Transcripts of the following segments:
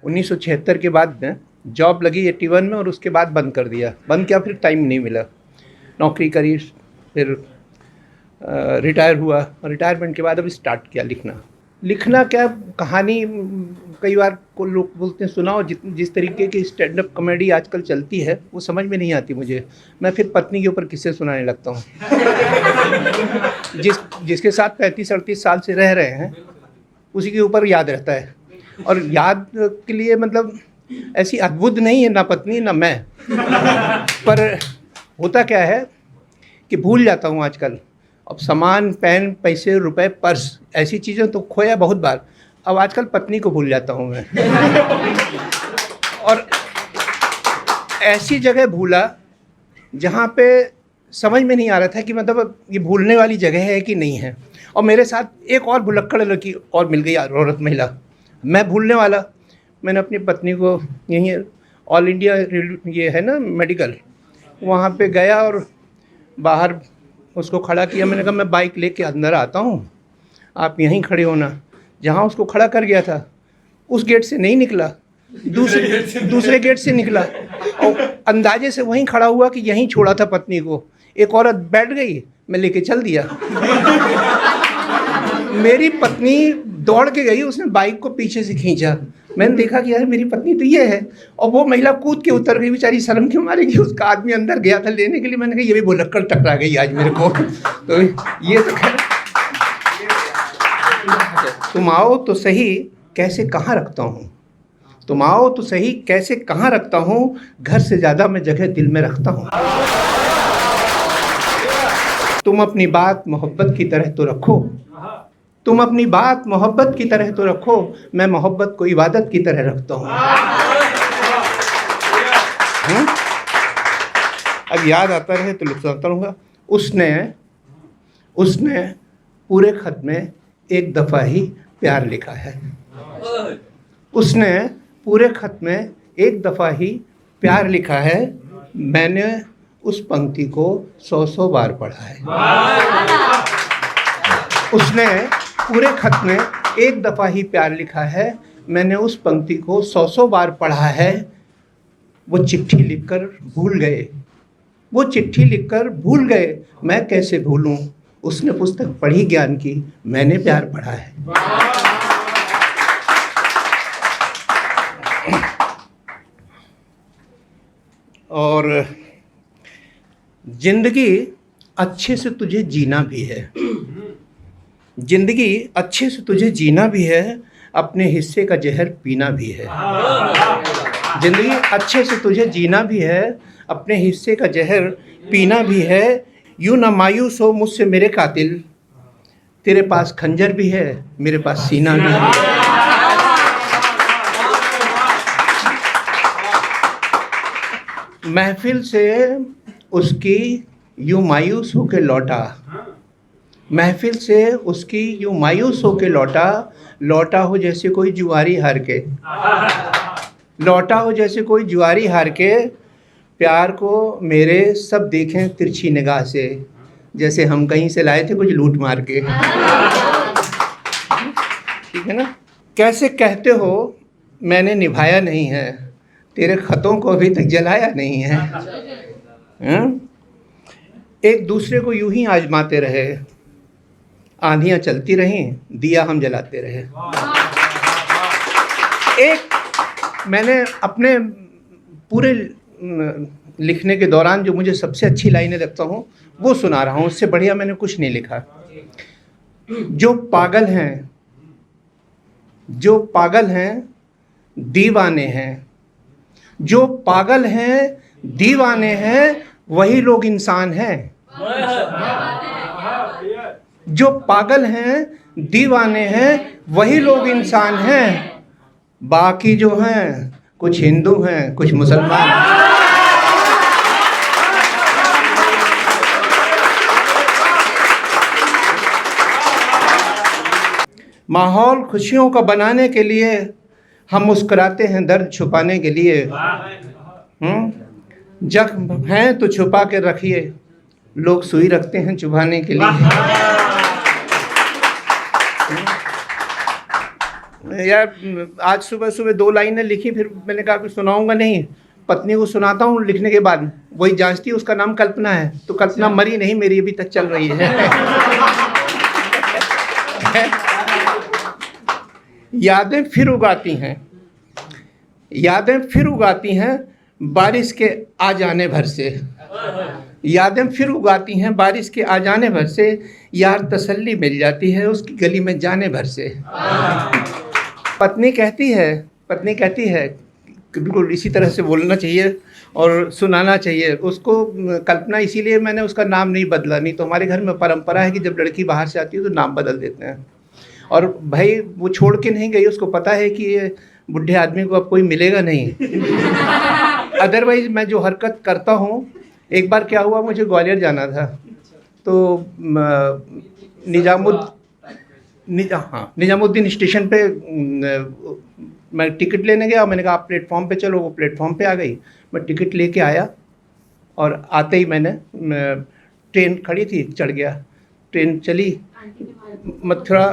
1976 के बाद में जॉब लगी 81 में और उसके बाद बंद कर दिया। बंद किया, फिर टाइम नहीं मिला, नौकरी करी, फिर रिटायर हुआ। रिटायरमेंट के बाद अब स्टार्ट किया लिखना क्या कहानी। कई बार को लोग बोलते हैं सुनाओ, जिस तरीके की स्टैंड अप कॉमेडी आजकल चलती है वो समझ में नहीं आती मुझे। मैं फिर पत्नी के ऊपर किस्से सुनाने लगता हूँ। जिसके साथ 35-38 साल से रह रहे हैं उसी के ऊपर याद रहता है। और याद के लिए मतलब ऐसी अद्भुत नहीं है ना पत्नी ना मैं, पर होता क्या है कि भूल जाता हूँ आजकल। अब सामान, पेन, पैसे, रुपए, पर्स, ऐसी चीज़ें तो खोया बहुत बार। अब आजकल पत्नी को भूल जाता हूँ मैं। और ऐसी जगह भूला जहाँ पे समझ में नहीं आ रहा था कि मतलब ये भूलने वाली जगह है कि नहीं है। और मेरे साथ एक और भुलक्कड़ लड़की और मिल गई, औरत महिला। मैं भूलने वाला, मैंने अपनी पत्नी को यहीं ऑल इंडिया ये है ना मेडिकल, वहाँ पे गया और बाहर उसको खड़ा किया। मैंने कहा मैं बाइक लेके अंदर आता हूँ, आप यहीं खड़े होना। जहाँ उसको खड़ा कर गया था उस गेट से नहीं निकला, दूसरे गेट से निकला और अंदाजे से वहीं खड़ा हुआ कि यहीं छोड़ा था पत्नी को। एक औरत बैठ गई, मैं लेके चल दिया। मेरी पत्नी दौड़ के गई, उसने बाइक को पीछे से खींचा। मैंने देखा कि यार मेरी पत्नी तो ये है, और वो महिला कूद के उतर गई, बेचारी शर्म क्यों मारेगी। उसका आदमी अंदर गया था लेने के लिए। मैंने कहा ये भी भुलक्कड़ टकरा गई आज मेरे को। तो ये तो खैर, तुम आओ तो सही कैसे कहाँ रखता हूँ, तुम आओ तो सही कैसे कहाँ रखता हूँ, घर से ज़्यादा मैं जगह दिल में रखता हूँ। तुम अपनी बात मोहब्बत की तरह तो रखो, तुम अपनी बात मोहब्बत की तरह तो रखो, मैं मोहब्बत को इबादत की तरह रखता हूँ। अब याद आता रहे तो सुनाता रहूँगा। उसने पूरे खत में एक दफ़ा ही प्यार लिखा है। उसने पूरे खत में एक दफ़ा ही प्यार लिखा है। मैंने उस पंक्ति को 100 बार पढ़ा है। उसने पूरे खत में एक दफ़ा ही प्यार लिखा है। मैंने उस पंक्ति को 100 बार पढ़ा है। वो चिट्ठी लिखकर भूल गए, वो चिट्ठी लिखकर भूल गए, मैं कैसे भूलूं। उसने पुस्तक पढ़ी ज्ञान की, मैंने प्यार पढ़ा है। और जिंदगी अच्छे से तुझे जीना भी है, जिंदगी अच्छे से तुझे जीना भी है, अपने हिस्से का जहर पीना भी है। जिंदगी अच्छे से तुझे जीना भी है, अपने हिस्से का जहर पीना भी है। यूं ना मायूस हो मुझसे मेरे कातिल, तेरे पास खंजर भी है, मेरे पास सीना भी है। महफिल से उसकी यूं मायूस होके लौटा, महफिल से उसकी यूं मायूस होके लौटा, लौटा हो जैसे कोई जुआरी हार के, लौटा हो जैसे कोई जुआरी हार के। प्यार को मेरे सब देखें तिरछी निगाह से, जैसे हम कहीं से लाए थे कुछ लूट मार के। ठीक है ना। कैसे कहते हो मैंने निभाया नहीं है, तेरे खतों को अभी तक जलाया नहीं है। एक दूसरे को यूं ही आजमाते रहे, आंधियां चलती रहीं, दिया हम जलाते रहे। एक मैंने अपने पूरे लिखने के दौरान जो मुझे सबसे अच्छी लाइनें रखता हूँ वो सुना रहा हूँ, उससे बढ़िया मैंने कुछ नहीं लिखा। जो पागल हैं, जो पागल हैं दीवाने हैं, जो पागल हैं दीवाने हैं, वही लोग इंसान हैं। जो पागल हैं दीवाने हैं, वही लोग इंसान हैं। बाकी जो हैं कुछ हिंदू हैं, कुछ मुसलमान हैं। माहौल खुशियों का बनाने के लिए हम मुस्कुराते हैं दर्द छुपाने के लिए। जख्म हैं तो छुपा के रखिए, लोग सुई रखते हैं चुभाने के लिए। यार आज सुबह सुबह 2 लाइनें लिखी, फिर मैंने कहा कि सुनाऊंगा नहीं, पत्नी को सुनाता हूँ लिखने के बाद। वही जांचती है, उसका नाम कल्पना है, तो कल्पना मरी नहीं, मेरी अभी तक चल रही है। यादें फिर उगाती हैं, यादें फिर उगाती हैं बारिश के आ जाने भर से, यादें फिर उगाती हैं बारिश के आ जाने भर से, यार तसल्ली मिल जाती है उसकी गली में जाने भर से। पत्नी कहती है कि बिल्कुल इसी तरह से बोलना चाहिए और सुनाना चाहिए उसको। कल्पना इसीलिए मैंने उसका नाम नहीं बदला, नहीं तो हमारे घर में परंपरा है कि जब लड़की बाहर से आती है तो नाम बदल देते हैं। और भाई वो छोड़ के नहीं गई, उसको पता है कि ये बुढ़े आदमी को अब कोई मिलेगा नहीं। अदरवाइज मैं जो हरकत करता हूँ, एक बार क्या हुआ, मुझे ग्वालियर जाना था, तो निजामुद्दीन स्टेशन पे मैं टिकट लेने गया। मैंने कहा आप प्लेटफॉर्म पे चलो, वो प्लेटफॉर्म पे आ गई। मैं टिकट लेके आया और आते ही मैंने ट्रेन खड़ी थी, चढ़ गया। ट्रेन चली, मथुरा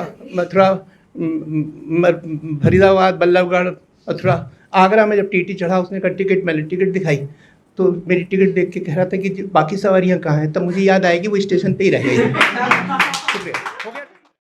फरीदाबाद, बल्लभगढ़, मथुरा, आगरा में जब टीटी चढ़ा, उसने कहा टिकट, मैंने टिकट दिखाई तो मेरी टिकट देख के कह रहा था कि बाकी सवारियां कहाँ हैं। तब मुझे याद आएगी वो स्टेशन पे ही रह गई। शुक्रिया, हो गया।